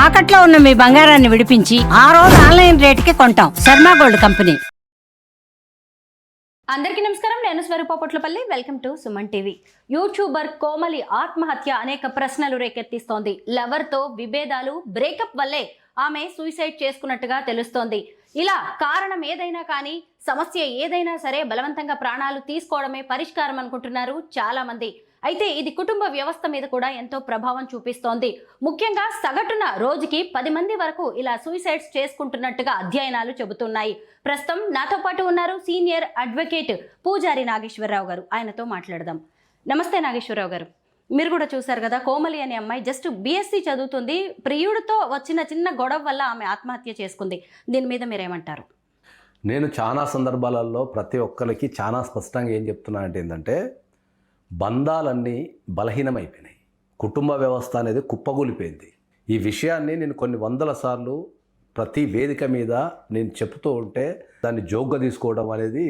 తాకట్లో ఉన్న మీ బంగారాన్ని విడిపించి ఆ రోజు ఆన్లైన్ రేటుకి కొంటాం. Sharma gold company. అందరికీ నమస్కారం. నేను Swaroopa Potlapalli. Welcome to Suman TV. YouTuber Komali ఆత్మహత్య అనేక ప్రశ్నలు రేకెత్తిస్తోంది. లవర్తో విభేదాలు, బ్రేకప్ వల్లే ఆమె సూసైడ్ చేసుకున్నట్టుగా తెలుస్తోంది. ఇలా కారణం ఏదైనా కానీ, సమస్య ఏదైనా సరే బలవంతంగా ప్రాణాలు తీసుకోవడమే పరిష్కారం అనుకుంటున్నారు చాలా మంది. అయితే ఇది కుటుంబ వ్యవస్థ మీద కూడా ఎంతో ప్రభావం చూపిస్తోంది. ముఖ్యంగా సగటున రోజుకి 10 మంది వరకు ఇలా సూసైడ్స్ చేసుకుంటున్నట్టుగా అధ్యయనాలు చెబుతున్నాయి. ప్రస్తుతం నాతో పాటు ఉన్నారు సీనియర్ అడ్వకేట్ పూజారి నాగేశ్వరరావు గారు. ఆయనతో మాట్లాడదాం. నమస్తే నాగేశ్వరరావు గారు. మీరు కూడా చూసారు కదా, కోమలి అనే అమ్మాయి జస్ట్ BSc చదువుతుంది. ప్రియుడితో వచ్చిన చిన్న గొడవ వల్ల ఆమె ఆత్మహత్య చేసుకుంది. దీని మీద మీరేమంటారు? నేను చాలా సందర్భాలలో ప్రతి ఒక్కరికి చాలా స్పష్టంగా ఏం చెప్తున్నా అంటే ఏంటంటే, బంధాలన్నీ బలహీనమైపోయినాయి. కుటుంబ వ్యవస్థ అనేది కుప్పగూలిపోయింది. ఈ విషయాన్ని నేను కొన్ని వందల సార్లు ప్రతి వేదిక మీద నేను చెప్తూ ఉంటే దాన్ని జోక్గా తీసుకోవడం అనేది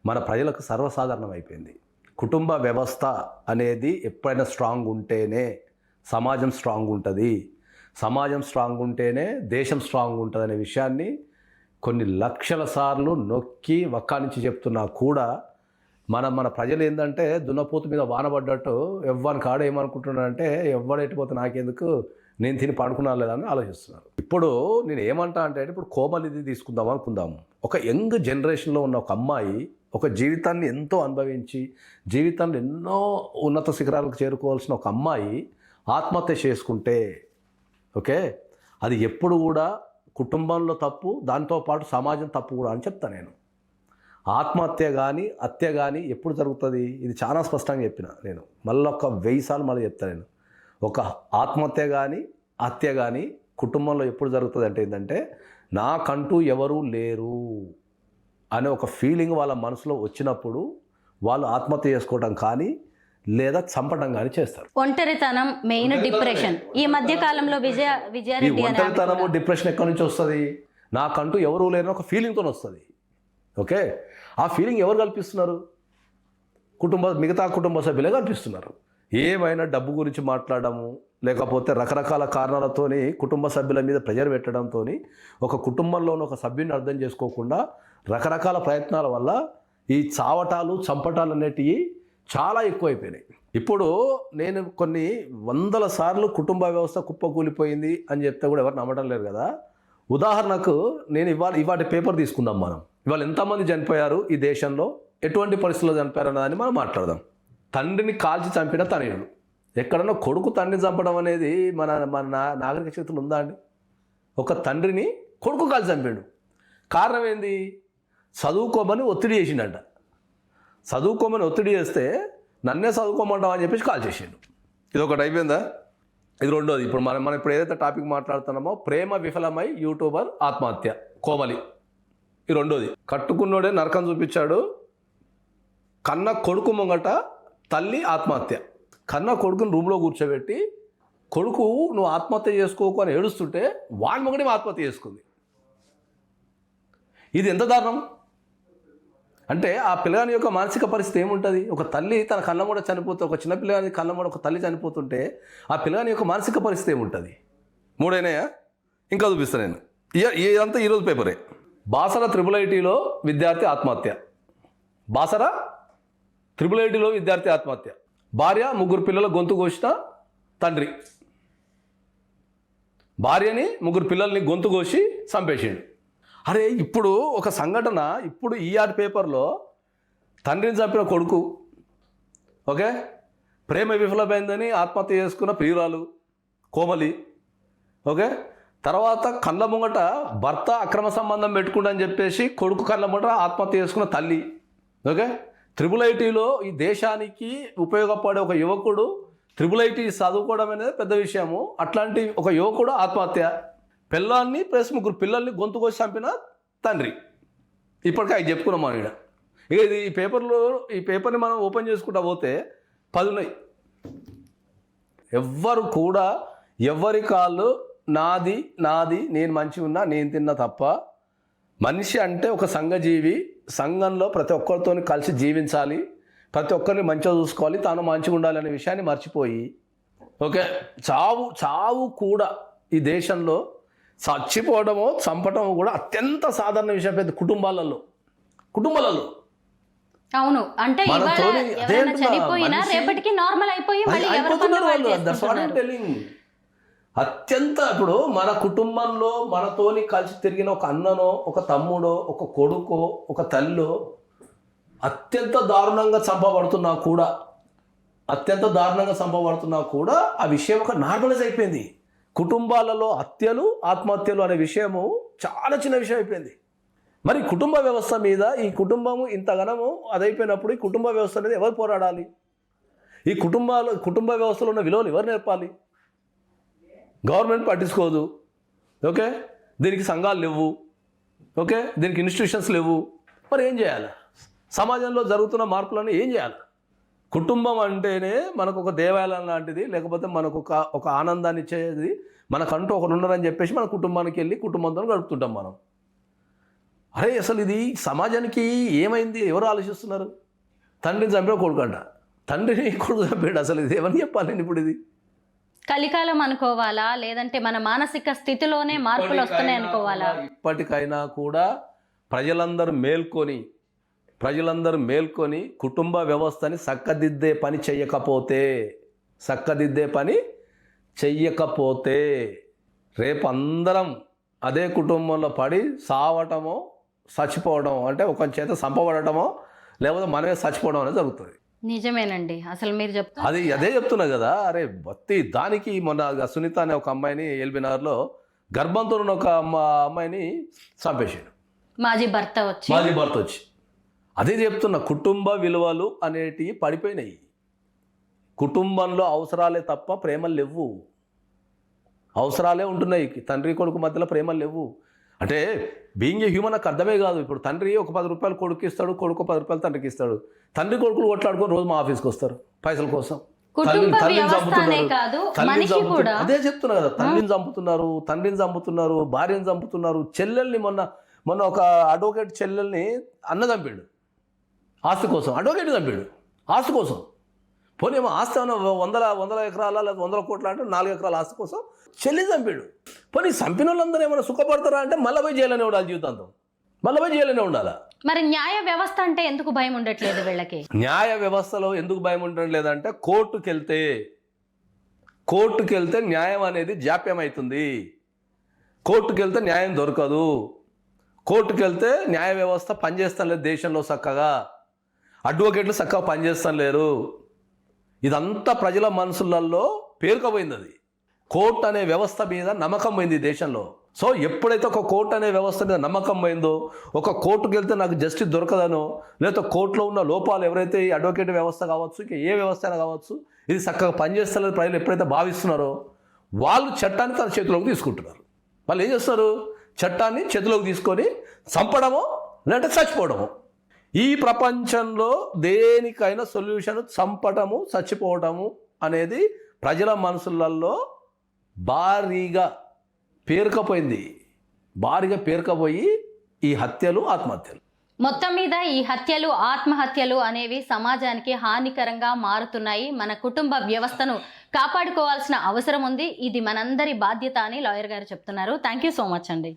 మన ప్రజలకు సర్వసాధారణం అయిపోయింది. కుటుంబ వ్యవస్థ అనేది ఎప్పుడైనా స్ట్రాంగ్ ఉంటేనే సమాజం స్ట్రాంగ్ ఉంటుంది, సమాజం స్ట్రాంగ్ ఉంటేనే దేశం స్ట్రాంగ్ ఉంటుంది అనే విషయాన్ని కొన్ని లక్షల సార్లు నొక్కి వక్కానించి చెప్తున్నా కూడా మన ప్రజలు ఏంటంటే దున్నపోతు మీద వానబడ్డట్టు ఎవ్వని కాడ ఏమనుకుంటున్నారంటే, ఎవ్వడెట్టిపోతే నాకెందుకు, నేను తిని పడుకున్నా లేదని ఆలోచిస్తున్నారు. ఇప్పుడు నేను ఏమంటా అంటే, ఇప్పుడు కోమలిది తీసుకుందాం అనుకుందాము. ఒక యంగ్ జనరేషన్లో ఉన్న ఒక అమ్మాయి ఒక జీవితాన్ని ఎంతో అనుభవించి జీవితంలో ఎన్నో ఉన్నత శిఖరాలకు చేరుకోవాల్సిన ఒక అమ్మాయి ఆత్మహత్య చేసుకుంటే ఓకే, అది ఎప్పుడు కూడా కుటుంబంలో తప్పు, దాంతోపాటు సమాజం తప్పు కూడా అని చెప్తాను నేను. ఆత్మహత్య కానీ హత్య కానీ ఎప్పుడు జరుగుతుంది, ఇది చాలా స్పష్టంగా చెప్పిన నేను. మళ్ళీ ఒక 1000 సార్లు మళ్ళీ చెప్తాను నేను. ఒక ఆత్మహత్య కానీ హత్య కానీ కుటుంబంలో ఎప్పుడు జరుగుతుంది అంటే ఏంటంటే, నాకంటూ ఎవరూ లేరు అనే ఒక ఫీలింగ్ వాళ్ళ మనసులో వచ్చినప్పుడు వాళ్ళు ఆత్మహత్య చేసుకోవడం కానీ లేదా చంపడం కానీ చేస్తారు. ఒంటరితనం, మెయిన్ డిప్రెషన్. ఈ మధ్య కాలంలో విజయారెడ్డి ఒంటరితనము డిప్రెషన్ ఎక్కడి నుంచి వస్తుంది? నాకంటూ ఎవరూ లేరు ఒక ఫీలింగ్తో వస్తుంది. ఓకే, ఆ ఫీలింగ్ ఎవరు కల్పిస్తున్నారు? మిగతా కుటుంబ సభ్యులే కల్పిస్తున్నారు. ఏమైనా డబ్బు గురించి మాట్లాడము, లేకపోతే రకరకాల కారణాలతోని కుటుంబ సభ్యుల మీద ప్రెజర్ పెట్టడంతో ఒక కుటుంబంలోని ఒక సభ్యుని అర్థం చేసుకోకుండా రకరకాల ప్రయత్నాల వల్ల ఈ చావటాలు చంపటాలు అనేటివి చాలా ఎక్కువైపోయినాయి. ఇప్పుడు నేను కొన్ని వందల సార్లు కుటుంబ వ్యవస్థ కుప్పకూలిపోయింది అని చెప్తే కూడా ఎవరు నమ్మడం లేరు కదా. ఉదాహరణకు నేను ఇవాటి పేపర్ తీసుకుందాం. మనం ఇవాళ ఎంతమంది చనిపోయారు ఈ దేశంలో, ఎటువంటి పరిస్థితుల్లో చనిపోయారు అన్నదాన్ని మనం మాట్లాడదాం. తండ్రిని కాల్చి చంపిన తనయుడు. ఎక్కడన్నా కొడుకు తండ్రిని చంపడం అనేది మన నాగరిక చరిత్రలో ఉందా అండి? ఒక తండ్రిని కొడుకు కాల్చి చంపాడు. కారణం ఏంది? చదువుకోమని ఒత్తిడి చేసిండట. చదువుకోమని ఒత్తిడి చేస్తే నన్నే చదువుకోమంటావు అని చెప్పేసి కాల్ చేసిండు. ఇది ఒకటి అయిపోయిందా? ఇది రెండోది. ఇప్పుడు మనం ఇప్పుడు ఏదైతే టాపిక్ మాట్లాడుతున్నామో, ప్రేమ విఫలమై యూట్యూబర్ ఆత్మహత్య, కోమలి. ఈ రెండోది. కట్టుకున్నోడే నరకం చూపించాడు, కన్న కొడుకు ముంగట తల్లి ఆత్మహత్య. కన్న కొడుకుని రూమ్లో కూర్చోబెట్టి, కొడుకు నువ్వు ఆత్మహత్య చేసుకోకు అని ఏడుస్తుంటే వాడి మొగడే ఆత్మహత్య చేసుకుంది. ఇది ఎంత దారుణం అంటే, ఆ పిల్లగాని యొక్క మానసిక పరిస్థితి ఏముంటుంది? ఒక తల్లి తన కళ్ళ కూడా చనిపోతే, ఒక చిన్న పిల్లగాని కళ్ళ కూడా ఒక తల్లి చనిపోతుంటే ఆ పిల్లగాని యొక్క మానసిక పరిస్థితి ఏముంటుంది? 3 అయినాయా? ఇంకా చూపిస్తాను నేను. ఇదంతా ఈరోజు పేపరే. బాసర IIITలో విద్యార్థి ఆత్మహత్య. బాసర IIITలో విద్యార్థి ఆత్మహత్య. భార్య 3 పిల్లల గొంతు కోసిన తండ్రి. భార్యని 3 పిల్లల్ని గొంతు కోసి చంపేసిండు. అరే, ఇప్పుడు ఒక సంఘటన, ఇప్పుడు ఈఆర్ పేపర్లో తండ్రిని చంపిన కొడుకు, ఓకే, ప్రేమ విఫలమైందని ఆత్మహత్య చేసుకున్న ప్రియురాలు కోమలి, ఓకే, తర్వాత కళ్ళ ముంగట భర్త అక్రమ సంబంధం పెట్టుకుంటని చెప్పేసి కొడుకు కళ్ళ ముంగట ఆత్మహత్య చేసుకున్న తల్లి, ఓకే. IIITలో ఈ దేశానికి ఉపయోగపడే ఒక యువకుడు IIIT చదువుకోవడం అనేది పెద్ద విషయము. అట్లాంటి ఒక యువకుడు ఆత్మహత్య. పిల్లల్ని ప్లస్ 3 పిల్లల్ని గొంతు కోసి చంపిన తండ్రి. ఇప్పటికీ అవి చెప్పుకున్నాం మనం. ఇక ఇది ఈ పేపర్ని మనం ఓపెన్ చేసుకుంటా పోతే 10 ఉన్నాయి. ఎవ్వరు కూడా ఎవరి కాళ్ళు నాది నేను మంచిగా ఉన్నా నేను తిన్నా తప్ప, మనిషి అంటే ఒక సంఘజీవి. సంఘంలో ప్రతి ఒక్కరితో కలిసి జీవించాలి, ప్రతి ఒక్కరిని మంచిగా చూసుకోవాలి, తాను మంచిగా ఉండాలి అనే విషయాన్ని మర్చిపోయి, ఓకే, చావు కూడా ఈ దేశంలో చచ్చిపోవడమో చంపటమో కూడా అత్యంత సాధారణ విషయం పెద్ద కుటుంబాలలో. అవును, అంటే ఇవాళ మనతోని అదే ఎవరైనా అంటున్నా, చనిపోయినా మనిషి రేపటికి నార్మల్ అయిపోయి మళ్ళీ ఎవరి అయిపోతున్నారు పనులు వాళ్ళు వాళ్ళు. That's what I'm చేసుకుంటున్నారు. telling. అత్యంత ఇప్పుడు మన కుటుంబంలో మనతోని కలిసి తిరిగిన ఒక అన్ననో, ఒక తమ్ముడో, ఒక కొడుకో, ఒక తల్లో అత్యంత దారుణంగా చంపబడుతున్నా కూడా ఆ విషయం ఒక నార్మలైజ్ అయిపోయింది. కుటుంబాలలో హత్యలు, ఆత్మహత్యలు అనే విషయము చాలా చిన్న విషయం అయిపోయింది. మరి కుటుంబ వ్యవస్థ మీద ఈ కుటుంబము ఇంతగనము అదైపోయినప్పుడు ఈ కుటుంబ వ్యవస్థ అనేది ఎవరు పోరాడాలి? ఈ కుటుంబ వ్యవస్థలో ఉన్న విలువలు ఎవరు నేర్పాలి? గవర్నమెంట్ పట్టించుకోదు. ఓకే, దీనికి సంఘాలు లేవు. ఓకే, దీనికి ఇన్స్టిట్యూషన్స్ లేవు. మరి ఏం చేయాలి? సమాజంలో జరుగుతున్న మార్పులను ఏం చేయాలి? కుటుంబం అంటేనే మనకు ఒక దేవాలయం లాంటిది, లేకపోతే మనకు ఒక ఆనందాన్ని ఇచ్చేది. మనకంటూ ఒకరు ఉన్నారని చెప్పేసి మన కుటుంబానికి వెళ్ళి కుటుంబంతో గడుపుతుంటాం మనం. అరే అసలు ఇది సమాజానికి ఏమైంది? ఎవరు ఆలోచిస్తున్నారు? తండ్రిని చంపిన కొడుకంట, తండ్రిని కొడుకు చంపాడు. అసలు ఇది ఏమని చెప్పాలి నేను ఇప్పుడు? ఇది కలికాలం అనుకోవాలా, లేదంటే మన మానసిక స్థితిలోనే మార్పులు వస్తున్నాయి అనుకోవాలా? ఇప్పటికైనా కూడా ప్రజలందరూ మేల్కొని కుటుంబ వ్యవస్థని చక్కదిద్దే పని చెయ్యకపోతే రేపు అందరం అదే కుటుంబంలో పడి సావటమో, చచ్చిపోవడం, అంటే ఒక చేత చంపబడటమో, లేకపోతే మనమే చచ్చిపోవడం అనేది జరుగుతుంది. నిజమేనండి, అసలు మీరు చెప్తారు అదే చెప్తున్నా కదా. అరే దానికి మొన్న సునీత అనే ఒక అమ్మాయిని ఎల్బీనగర్లో గర్భంతో ఉన్న ఒక అమ్మాయిని చంపేసాడు మాజీ భర్త వచ్చి. అదే చెప్తున్నా, కుటుంబ విలువలు అనేటివి పడిపోయినాయి. కుటుంబంలో అవసరాలే తప్ప ప్రేమలు లేవు. అవసరాలే ఉంటున్నాయి. తండ్రి కొడుకు మధ్యలో ప్రేమలు లేవు. అంటే బీయింగ్ ఏ హ్యూమన్ నాకు అర్థమే కాదు. ఇప్పుడు తండ్రి ఒక 10 రూపాయలు కొడుకు ఇస్తాడు, కొడుకు 10 రూపాయలు తండ్రికి ఇస్తాడు. తండ్రి కొడుకులు కొట్లాడుకొని రోజు మా ఆఫీస్కి వస్తారు పైసల కోసం. అదే చెప్తున్నా కదా, తండ్రిని చంపుతున్నారు, భార్యను చంపుతున్నారు, చెల్లెల్ని మొన్న ఒక అడ్వకేట్ చెల్లెల్ని అన్న చంపాడు ఆస్తి కోసం. అడ్వకేట్ చంపాడు ఆస్తి కోసం. పోనీ ఏమో ఆస్తి ఏమన్నా 100 ఎకరాల లేదా 100 కోట్ల అంటే 4 ఎకరాల ఆస్తి కోసం చెల్లి చంపాడు. పోనీ చంపిన వాళ్ళందరూ ఏమైనా సుఖపడతారా అంటే మళ్ళీ పోయి జైలునే ఉండాలి, జీవితాంతం మళ్ళీ పోయి జైలునే ఉండాలా? మరి న్యాయ వ్యవస్థ అంటే ఎందుకు భయం ఉండట్లేదు వీళ్ళకి? న్యాయ వ్యవస్థలో ఎందుకు భయం ఉండడం లేదంటే కోర్టుకి వెళ్తే న్యాయం అనేది జాప్యం అవుతుంది. కోర్టుకి వెళ్తే న్యాయం దొరకదు. కోర్టుకి వెళ్తే న్యాయ వ్యవస్థ పనిచేస్తాం లేదు దేశంలో చక్కగా. అడ్వకేట్లు చక్కగా పనిచేస్తాం లేరు. ఇదంతా ప్రజల మనసులలో పేరుకపోయింది. అది కోర్టు అనే వ్యవస్థ మీద నమ్మకం పోయింది ఈ దేశంలో. సో ఎప్పుడైతే ఒక కోర్టు అనే వ్యవస్థ మీద నమ్మకం పోయిందో, ఒక కోర్టుకు వెళ్తే నాకు జస్టిస్ దొరకదనో, లేకపోతే కోర్టులో ఉన్న లోపాలు ఎవరైతే ఈ అడ్వకేట్ వ్యవస్థ కావచ్చు, ఇంకా ఏ వ్యవస్థ అయినా కావచ్చు, ఇది చక్కగా పనిచేస్తలేదు ప్రజలు ఎప్పుడైతే భావిస్తున్నారో వాళ్ళు చట్టాన్ని తన చేతిలోకి తీసుకుంటున్నారు. వాళ్ళు ఏం చేస్తారు? చట్టాన్ని చేతిలోకి తీసుకొని చంపడమో లేదంటే చచ్చిపోవడమో. ఈ ప్రపంచంలో దేనికైనా సొల్యూషన్ చంపటము, చచ్చిపోవటము అనేది ప్రజల మనసులలో భారీగా పేరుకపోయి ఈ హత్యలు, ఆత్మహత్యలు, మొత్తం మీద ఈ హత్యలు, ఆత్మహత్యలు అనేవి సమాజానికి హానికరంగా మారుతున్నాయి. మన కుటుంబ వ్యవస్థను కాపాడుకోవాల్సిన అవసరం ఉంది. ఇది మనందరి బాధ్యత అని లాయర్ గారు చెప్తున్నారు. థ్యాంక్ యూ సో మచ్ అండి.